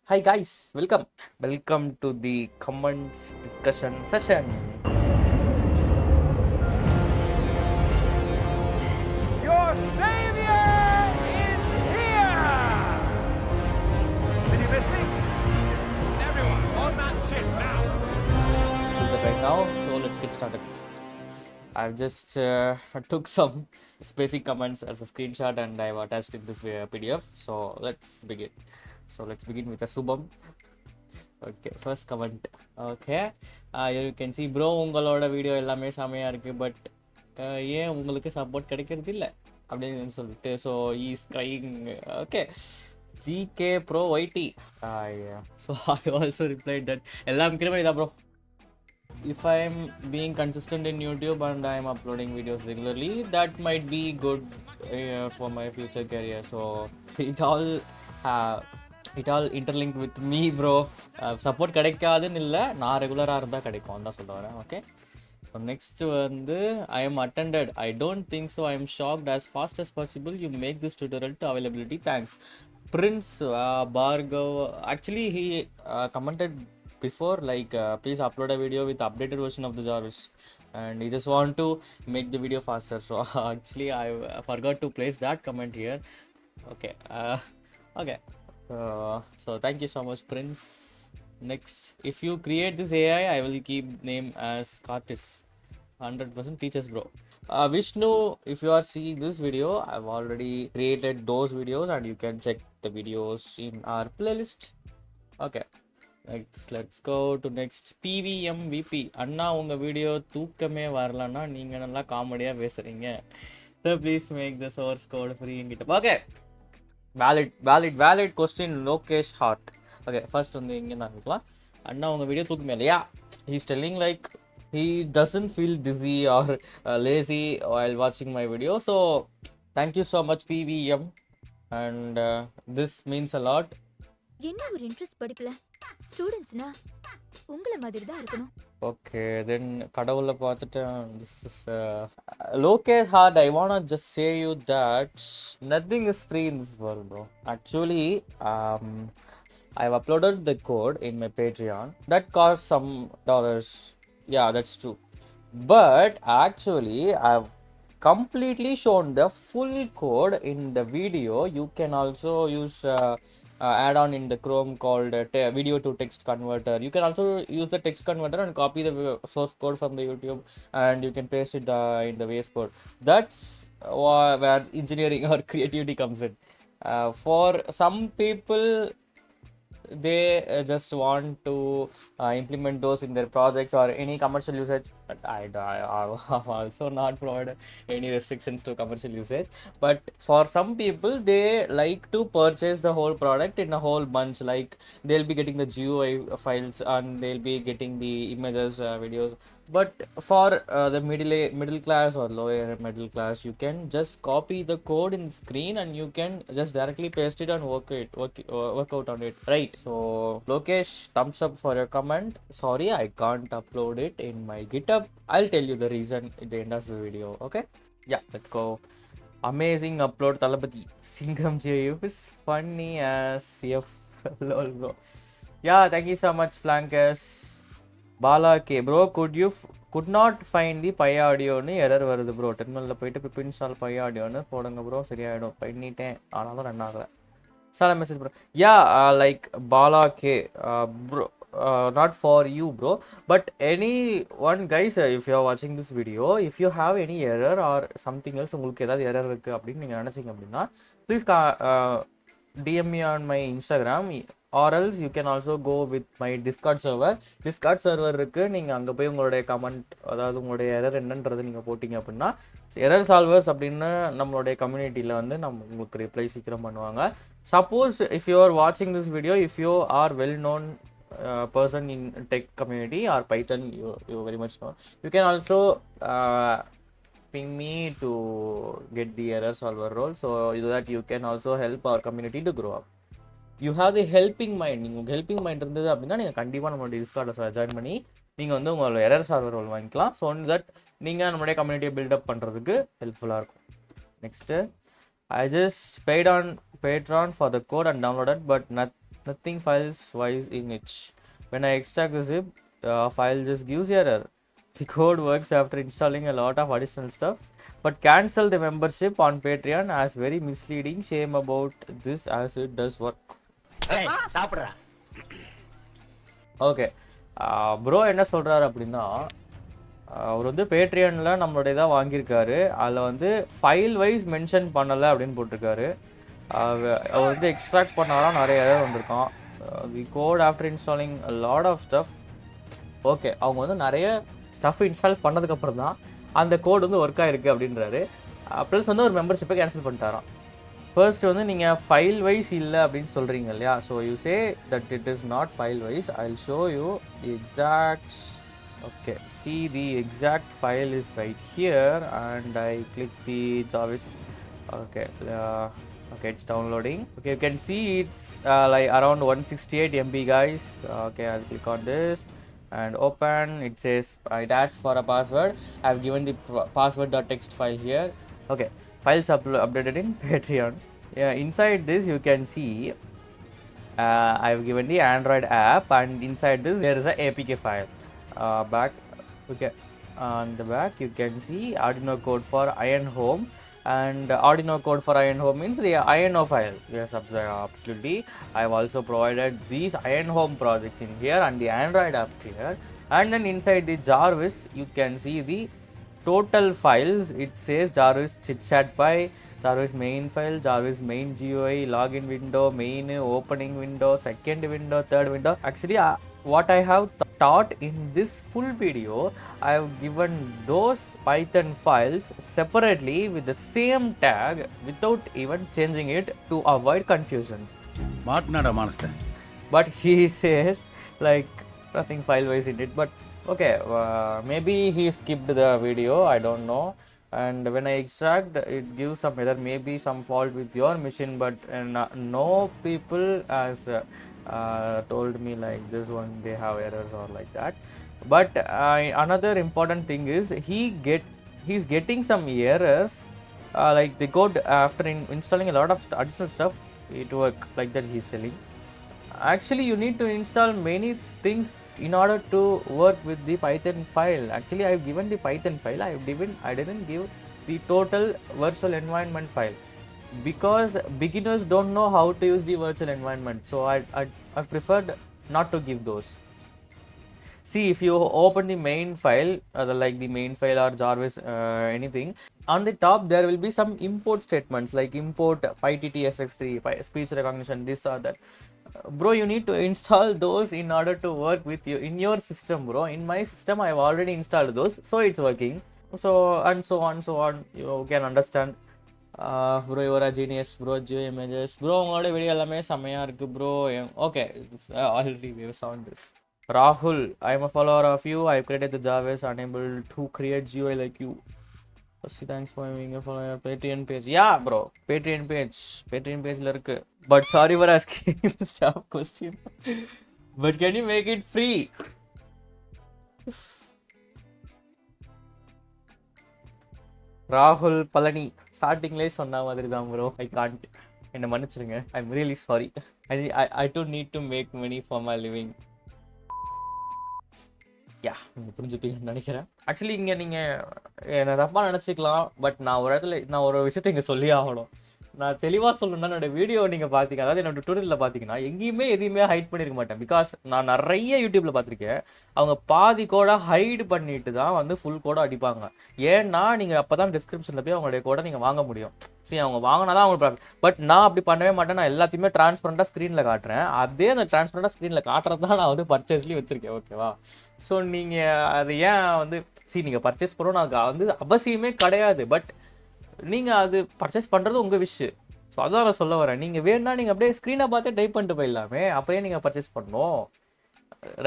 Hi guys, welcome to the comments discussion session. Your Savior is here! Did you miss me? Everyone, on that ship now! Do that right now, so let's get started. I've just took some basic comments as a screenshot and I've attached it this way PDF. So let's begin. Let's begin with a Subham. Okay, first comment. Okay, you can see bro உங்களோட video எல்லாமே செமையா இருக்கு but ஏன் உங்களுக்கு support கிடைக்கிறது இல்லை அப்படின்னு சொல்லிட்டு so is crying okay GK bro YT so I also replied that எல்லாம் கிருமை தான் bro if I'm being consistent in YouTube and I'm uploading videos regularly, that might be good for my future career. So it all interlinked with me, bro. Support கிடைக்காதுன்னு இல்லை, நான் ரெகுலராக இருந்தால் கிடைக்கும் தான் சொல்ல வரேன். ஓகே, ஸோ நெக்ஸ்ட் வந்து I am attended. I don't think so. I am shocked. As fast as possible, you make this tutorial to availability. Thanks. Prince Bhargav. Actually, he commented before like please upload a video with updated version of the JARVIS, and he just want to make the video faster. So actually I forgot to place that comment here. Okay, okay. So thank you so much, Prince. Next, if you create this AI, I will keep name as Kartis. 100% teachers, bro. Vishnu, if you are seeing this video, I've already created those videos and you can check the videos in our playlist. Okay, let's go to next. PVMVP. அண்ணா உங்க video தூக்கமே வரலன்னா நீங்க நல்லா காமெடியா பேசுறீங்க. So please make the source code free in GitHub. Okay, valid question. Lokesh Hart. Okay, first வந்து இங்க நான் இருக்கலாம். அண்ணா உங்க வீடியோ தூக்கமே இல்லையா? He's telling like he doesn't feel dizzy or lazy while watching my video. So thank you so much, PVM, and this means a lot. என்ன ஒரு interest படிப்புல ஸ்டூடண்ட்ஸ்னா உங்கள மாதிரி தான் இருக்கணும். Okay, then கடவுளை பார்த்துட்டு this is Lokesh Hard. I wanna just say you that nothing is free in this world, bro. Actually, I've uploaded the code in my Patreon. That cost some dollars. Yeah, that's true. But actually, I've completely shown the full code in the video. You can also use add-on in the Chrome called video to text converter. You can also use the text converter and copy the source code from the YouTube and you can paste it in the VS Code. That's where engineering or creativity comes in. For some people, they just want to implement those in their projects or any commercial usage, but I have also not provided any restrictions to commercial usage. But for some people, they like to purchase the whole product in a whole bunch, like they'll be getting the GUI files and they'll be getting the images, videos. But for the middle class or lower middle class, you can just copy the code in the screen and you can just directly paste it and work out on it, right? So Lokesh, thumbs up for your comment. Sorry, I can't upload it in my GitHub. I'll tell you the reason at the end of the video. Okay, yeah, let's go. Amazing upload, Talapati. Singham J.A.R.V.I.S funny as F. Lol, bro. Yeah, thank you so much, Flankers. Bala K. Bro, could not find the Pi audio-னு error வருது bro. டெர்மினலில் போயிட்டு பிப் install Pi audio-னு போடுங்க bro, சரியாயிடும். பண்ணிட்டேன், ஆனாலும் run ஆகலை. Sir message bro. Yeah, like Bala K. Bro, not for you, bro. But anyone, guys, if you are watching this video, if you have any error or something else, உங்களுக்கு ஏதாவது error இருக்குது அப்படின்னு நீங்கள் நினச்சிங்க அப்படின்னா please DM me on my Instagram, or else you can also go with my Discord server இருக்கு. நீங்கள் அங்கே போய் உங்களுடைய கமெண்ட், அதாவது உங்களுடைய எரர் என்னன்றது நீங்கள் போட்டிங்க அப்படின்னா எரர் சால்வர்ஸ் அப்படின்னு நம்மளுடைய கம்யூனிட்டியில் வந்து உங்களுக்கு ரிப்ளை சீக்கிரம் பண்ணுவாங்க. Suppose if you are watching this video, if you are well known person in tech community or Python, you very much know, you can also ping me to get the error solver role, so that you can also help our community to grow up. You have the helping mind. நீங்கள் helping mind இருந்தது அப்படின்னா நீங்கள் கண்டிப்பாக நம்மளுடைய டிஸ்கார்டில் join பண்ணி நீங்கள் வந்து உங்களோட எரர் சால்வர் ரோல் வாங்கிக்கலாம். ஸோ தட் நீங்கள் நம்மளுடைய கம்யூனிட்டியை பில்டப் பண்ணுறதுக்கு ஹெல்ப்ஃபுல்லாக இருக்கும். Next, I just paid on Patreon for the code and downloaded, but nothing files wise in it. When I extract the zip, file just gives error. The code works after installing a lot of additional stuff, but cancel the membership on Patreon as very misleading. Shame about this as it does work. சாப்பிடுறா. Okay, bro என்ன சொல்கிறாரு அப்படின்னா, அவர் வந்து பேட்ரியனில் நம்மளுடைய தான் வாங்கியிருக்காரு. அதில் வந்து ஃபைல் வைஸ் மென்ஷன் பண்ணலை அப்படின்னு போட்டிருக்காரு. அவர் வந்து எக்ஸ்ட்ராக்ட் பண்ணாலும் நிறைய எதாவது வந்திருக்கான். The code after installing lot of stuff. Okay, அவங்க வந்து நிறைய ஸ்டஃப் இன்ஸ்டால் பண்ணதுக்கப்புறம் தான் அந்த கோட் வந்து ஒர்க் ஆகிருக்கு அப்படின்றாரு. ப்ளஸ் வந்து ஒரு மெம்பர்ஷிப்பை கேன்சல் பண்ணிட்டாராம். ஃபர்ஸ்ட் வந்து நீங்கள் ஃபைல் வைஸ் இல்லை அப்படின்னு சொல்கிறீங்க இல்லையா? So you say that it is not file wise. I will show you the exact. Okay, see the exact file is right here, and I click the JARVIS. Okay, it's downloading. Okay, you can see it's like around 168 MB, guys. Okay, I'll click on this and open. It says it asks for a password. I've given the password.txt file here. Okay, files updated in Patreon. Yeah, inside this you can see I've given the Android app, and inside this there is a APK file. Back, okay, on the back you can see Arduino code for Iron Home, and Arduino code for Iron Home means the INO file. Yes, absolutely. I've also provided these Iron Home projects in here and the Android app here, and then inside the JARVIS you can see the total files. It says JARVIS chitchat.py, JARVIS main file, JARVIS main GUI, login window, main opening window, second window, third window. Actually, what I have taught in this full video, I have given those Python files separately with the same tag without even changing it to avoid confusions. But he says like nothing file wise in it. But okay, maybe he skipped the video, I don't know. And when I extract, it gives some error, maybe some fault with your machine, but no people has told me like this one they have errors or like that. But another important thing is he's getting some errors, like the code after installing a lot of additional stuff, it work like that he's selling. Actually, you need to install many things in order to work with the Python file. Actually, I've given the Python file. I didn't give the total virtual environment file, because beginners don't know how to use the virtual environment. So I've preferred not to give those. See, if you open the main file, like the main file or JARVIS, anything, on the top there will be some import statements like import pyttsx3, speech recognition, this or that. Bro, you need to install those in order to work with you in your system, bro. In my system, I've already installed those, so it's working. So and so on. You can understand. Bro, you are a genius, bro. Geo images, bro. உங்களோட video எல்லாமே செமையா இருக்கு, bro. Okay, already we have found this. Rahul, I am a follower of you. I've created the JARVIS, unable to create GUI like you. Thanks for being a follower. Patreon page. Yeah, bro. Patreon page la irukku. But sorry for asking this tough question. But can you make it free? Rahul Palani, ஸ்டார்டிங்லேயே சொன்ன மாதிரி தான் bro. I can't, என்னை மன்னிச்சிருங்க. I am really sorry. I don't need to make money for my living. Yeah, நீங்கள் புரிஞ்சுப்பீங்கன்னு நினைக்கிறேன். Actually இங்கே நீங்கள் என்னை தப்பாக நினச்சிக்கலாம், பட் நான் ஒரு இடத்துல ஒரு விஷயத்தை இங்கே சொல்லி ஆகணும். நான் தெளிவாக சொல்லணும்னா, என்னோடய வீடியோ நீங்கள் பார்த்தீங்க, அதாவது என்னோட டுட்டோரியலில் பார்த்தீங்கன்னா எங்கேயுமே எதையுமே ஹைட் பண்ணியிருக்க மாட்டேன். பிகாஸ் நான் நிறைய யூடியூப்பில் பார்த்துருக்கேன், அவங்க பாதி கோடை ஹைடு பண்ணிட்டு தான் வந்து ஃபுல் கோடை அடிப்பாங்க. ஏன்னா நீங்கள் அப்போ தான் டிஸ்கிரிப்ஷனில் போய் அவங்களுடைய கோடை நீங்கள் வாங்க முடியும். சரி, அவங்க வாங்கினா தான் அவங்களுக்கு ப்ராஃபிட். பட் நான் அப்படி பண்ணவே மாட்டேன். நான் எல்லாத்தையுமே டிரான்ஸ்பரண்ட்டாக ஸ்க்ரீனில் காட்டுறேன். அதே அந்த டிரான்ஸ்பரண்ட்டாக ஸ்க்ரீனில் காட்டுறது தான் நான் வந்து பர்ச்சேஸ்லேயும் வச்சுருக்கேன். ஓகேவா? ஸோ நீங்கள் அது ஏன் வந்து நீங்கள் பர்ச்சேஸ் பண்ணணும் அது வந்து அவசியமே கிடையாது. பட் நீங்கள் அது பர்ச்சேஸ் பண்ணுறது உங்கள் விஷ். ஸோ அதான் நான் சொல்ல வரேன். நீங்கள் வேணும்னா நீங்கள் அப்படியே ஸ்க்ரீனை பார்த்தே டைப் பண்ணிட்டு போயிடலாமே, அப்படியே நீங்கள் பர்ச்சேஸ் பண்ணணும்.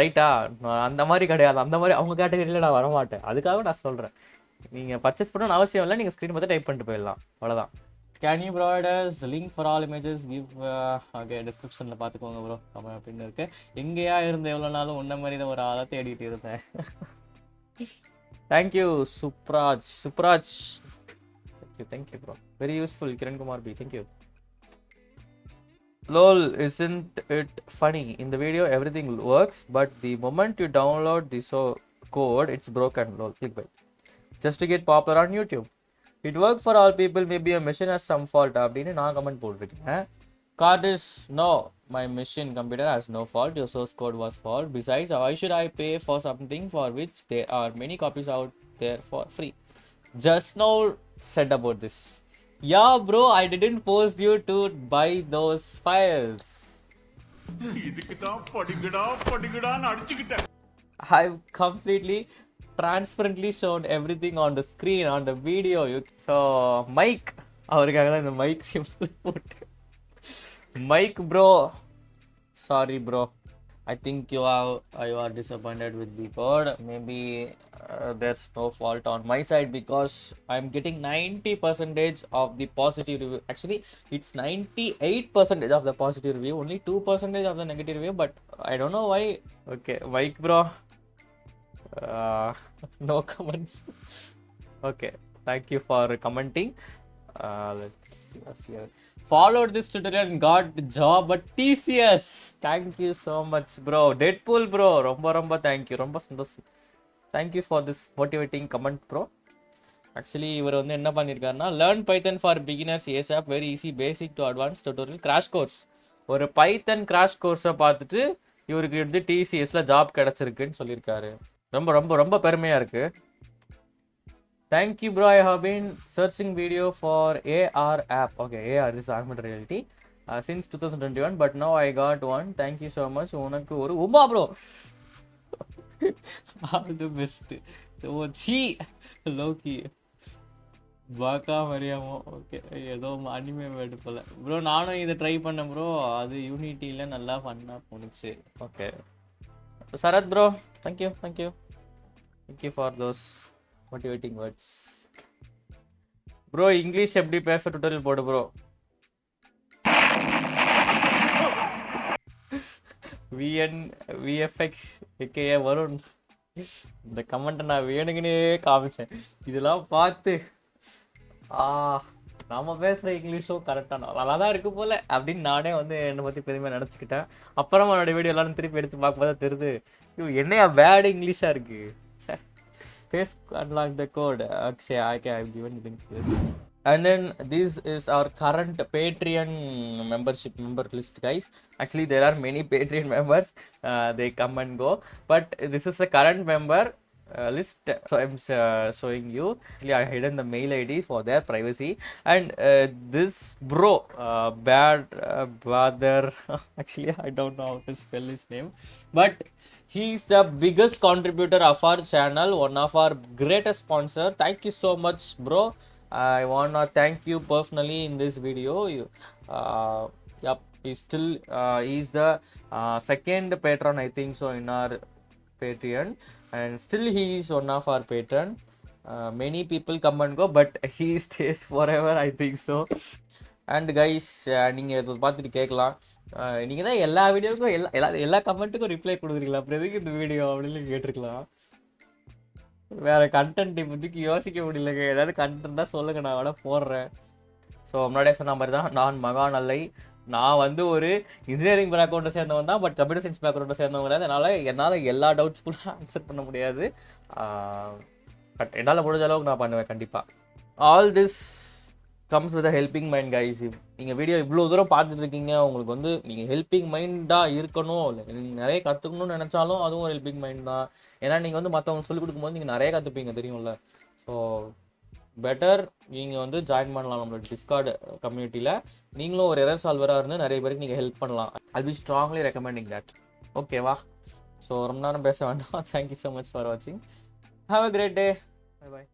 ரைட்டா? அந்த மாதிரி கிடையாது. அந்த மாதிரி அவங்க கேட்டகரியில் நான் வரமாட்டேன். அதுக்காக நான் சொல்கிறேன், நீங்கள் பர்ச்சேஸ் பண்ணணும்னு அவசியம் இல்லை. நீங்கள் ஸ்க்ரீன் பார்த்து டைப் பண்ணிட்டு போயிடலாம், அவ்வளோதான். Can you provide as link for all images give? Okay, டிஸ்கிரிப்ஷனில் பார்த்துக்கோங்க ப்ரோ. கமெண்ட் அப்படின்னு இருக்குது. எங்கேயா இருந்து எவ்வளோ நாளும் உன்ன மாதிரி தான் ஒரு ஆளை தேடிட்டு இருந்தேன். Thank you Subraj. Thank you bro, very useful. Kiran Kumar B, thank you. Lol, isn't it funny? In the video, everything works, but the moment you download the code, it's broken. Lol, clickbait. Just to get popular on YouTube. It worked for all people, maybe a machine has some fault. அப்படின்னு நான் comment போட்டிருக்கேன். Cardis, no, my machine computer has no fault. Your source code was fault. Besides, why should I pay for something for which there are many copies out there for free? Just now said about this. Yeah, bro, I didn't force you to buy those files. I've completely transparently shown everything on the screen, on the video. So, Mike, அவருக்காக தான் இந்த mic simple போட்டு Mike, bro. Sorry, bro. I think you are disappointed with the code. Maybe there's no fault on my side because I'm getting 90% of the positive review. Actually, it's 98% of the positive review, only 2% of the negative review. But I don't know why. Okay, Mike, bro. No comments. Okay, thank you for commenting. Let's see. Followed this tutorial and got the job at TCS. Thank you so much, bro. Deadpool, bro. Romba thank you. Romba சந்தோஷம். Thank you for this motivating comment, bro. Actually, இவர் வந்து என்ன பண்ணியிருக்காருன்னா learn Python for beginners ASAP, very easy, basic to advanced tutorial crash course. ஒரு பைத்தன் crash கோர்ஸை பார்த்துட்டு இவருக்கு வந்து டிசிஎஸ்ல ஜாப் கிடைச்சிருக்குன்னு சொல்லியிருக்காரு. ரொம்ப பெருமையா இருக்கு. Thank you, bro. I have been searching video for AR app. Okay, AR is augmented reality since 2021, but now I got one. Thank you so much. உனக்கு ஒரு உமா bro. All the best. ஓச்சி லோக்கி பாக்கா மரியாமோ. ஓகே, ஏதோ anime word போல bro. நானும் இதை ட்ரை பண்ணேன் ப்ரோ. அது யூனிட்டியில் நல்லா ஃபன்னாக போணுச்சு. Okay Sarath bro, thank you for those motivating words. Bro, English எப்படி பேச tutorial போடு bro. VFX aka Varun. இந்த கமெண்ட் நான் வேணுங்கனே காமிச்சேன். இதெல்லாம் பார்த்து நாம பேசுற இங்கிலீஷும் கரெக்டான நல்லா தான் இருக்கு போல அப்படின்னு நானே வந்து என்னை பற்றி பெருமையாக நினச்சிக்கிட்டேன். அப்புறம் அவனோட வீடியோ எல்லாரும் திருப்பி எடுத்து பார்க்கும்போது தெரியுது என்னையா பேட் இங்கிலீஷாக இருக்கு. Face unlock the code. Actually, I've given the link to this. And then this is our current Patreon member list, guys. Actually, there are many Patreon members. They come and go, but this is the current member list. So I'm showing you. Actually, I hidden the mail IDs for their privacy. And this bro, brother. Actually, I don't know how to spell his name, but he is the biggest contributor of our channel, one of our greatest sponsor. Thank you so much, bro. I want to thank you personally in this video. Yep, he's the second patron, I think so, in our Patreon, and still he is one of our patron. Many people come and go, but he stays forever, I think so. And guys, நீங்கள் இதை பார்த்துட்டு கேட்கலாம், நீங்கள் தான் எல்லா வீடியோவுக்கும் எல்லா கமெண்ட்டுக்கும் reply கொடுக்குறீங்களா, அப்புறம் எதுக்கு இந்த வீடியோ அப்படின்னு கேட்டிருக்கலாம். வேறு கண்டென்ட் இப்போதைக்கு யோசிக்க முடியலங்க. ஏதாவது கண்டென்ட் தான் சொல்லுங்கள், நான் வேணால் போடுறேன். ஸோ முன்னாடியே சொன்ன மாதிரி தான், நான் மகான் அல்லை. நான் வந்து ஒரு இன்ஜினியரிங் பேக்ரவுண்டை சேர்ந்தவன் தான், பட் கம்ப்யூட்டர் சயின்ஸ் பேக்ரவுண்டை சேர்ந்தவங்க கிடையாது. என்னால் எல்லா டவுட்ஸ் கூட ஆன்சர் பண்ண முடியாது. பட் என்னால் முடிஞ்ச அளவுக்கு நான் பண்ணுவேன் கண்டிப்பாக. All this comes with a helping mind, guys. நீங்கள் வீடியோ இவ்வளோ தூரம் பார்த்துட்டு இருக்கீங்க, உங்களுக்கு வந்து நீங்கள் ஹெல்பிங் மைண்டாக இருக்கணும், இல்லை நீங்கள் நிறைய கற்றுக்கணும்னு நினச்சாலும் அதுவும் ஒரு ஹெல்பிங் மைண்ட் தான். ஏன்னா நீங்கள் வந்து மற்றவங்க சொல்லிக் கொடுக்கும்போது நீங்கள் நிறைய கற்றுப்பீங்க, தெரியும்ல. ஸோ பெட்டர் நீங்கள் வந்து ஜாயின் பண்ணலாம் நம்மளோட டிஸ்கார்டு கம்யூனிட்டியில். நீங்களும் ஒரு எரர் சால்வராக இருந்து நிறைய பேருக்கு நீங்கள் ஹெல்ப் பண்ணலாம். I'll be strongly recommending that. ஓகேவா? ஸோ ரொம்ப நேரம் பேச வேண்டாம். தேங்க்யூ ஸோ மச் ஃபார் வாட்சிங். Have a great day. Bye bye.